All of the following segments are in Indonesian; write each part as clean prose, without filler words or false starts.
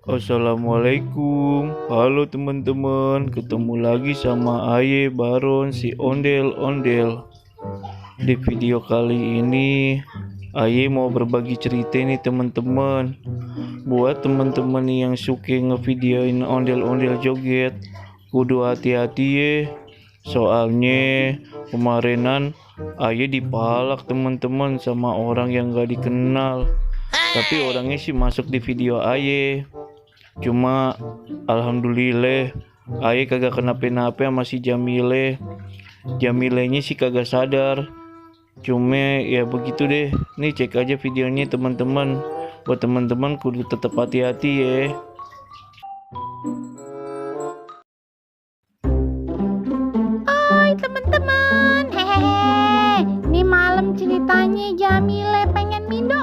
Assalamualaikum. Halo teman-teman, ketemu lagi sama Aye Baron si ondel-ondel. Di video kali ini Aye mau berbagi cerita nih teman-teman. Buat teman-teman yang suka ngevideoin ondel-ondel joget, kudu hati-hati ya. Soalnya kemarinan Aye dipalak teman-teman sama orang yang gak dikenal. Tapi orangnya sih masuk di video Aye. Cuma alhamdulillah Aye kagak kenapa-napa sama si Jamile. Jamilenya sih kagak sadar. Cuma ya begitu deh. Nih cek aja videonya teman-teman. Buat teman-teman kudu tetap hati-hati ya. Hai teman-teman, hehehe. Ini malam ceritanya Jamile pengen mindo.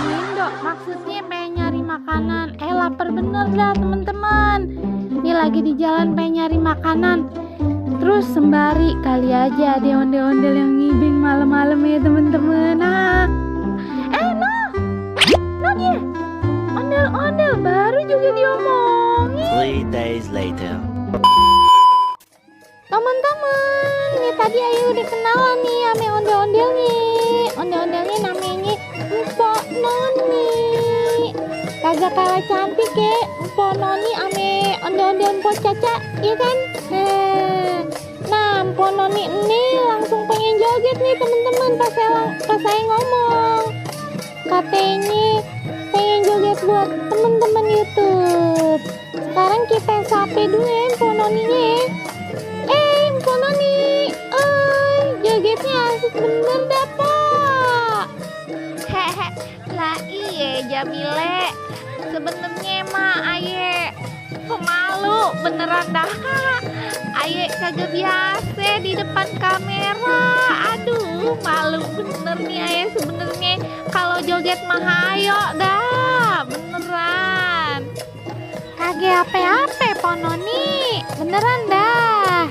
Mindo maksudnya pengen nyari makanan. Lapar bener dah teman-teman. Ini lagi di jalan pengen nyari makanan. Terus sembari kali aja ada ondel-ondel yang ngibing malam-malam ya teman-teman. No dia. Ondel-ondel baru juga diomongin. 3 days later. Teman-teman, ini tadi Ayu udah kenalan nih sama ondel-ondelnya. Ondel-ondelnya namanya Mpok Noni. Kagak kalah cantik ya Mpok Noni sama ondel-ondel Mpok Caca, iya kan? Nah, Mpok Noni ini langsung pengen joget nih teman-teman pas saya ngomong. Katanya pengen joget buat teman-teman YouTube. Sekarang kita sape dulu ya Mpok Noninya ya. Mpok Noni, jogetnya asik bener dah Pak. Hehe, lah iya Jamile. Sebenarnya mah Aye pemalu beneran dah. Aye kagak biasa di depan kamera. Aduh, malu bener nih Aye sebenarnya. Kalau joget mah ayo dah, beneran. Kagak apa-apa Mpok Noni, beneran dah.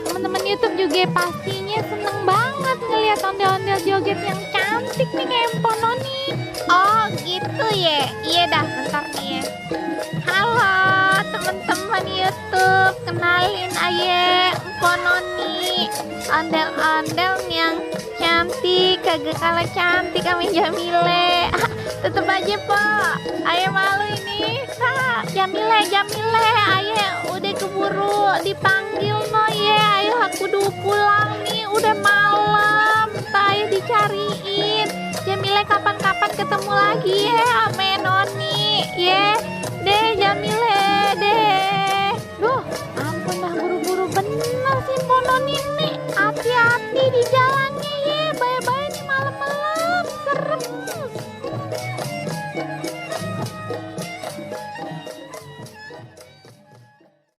Teman-teman YouTube juga pastinya seneng banget ngeliat ondel-ondel joget yang cantik nih kayak Mpok Noni. Oh gitu ya. Iya dah, bentar nih ya. Halo teman-teman YouTube, kenalin Aye Mpok Noni, ondel-ondel yang cantik, kagak kalah cantik sama Jamile. Tetep aja Pak, Aye malu ini. Jamile, Aye udah keburu dipanggil no ya. Ayo aku udah pulang nih, udah malam. Ayo dicariin. Jamile kapan-kapan ketemu lagi ya sama Noni ya. Deh Jamile deh. Duh, ampun dah buru-buru bener sih Mpok Noni.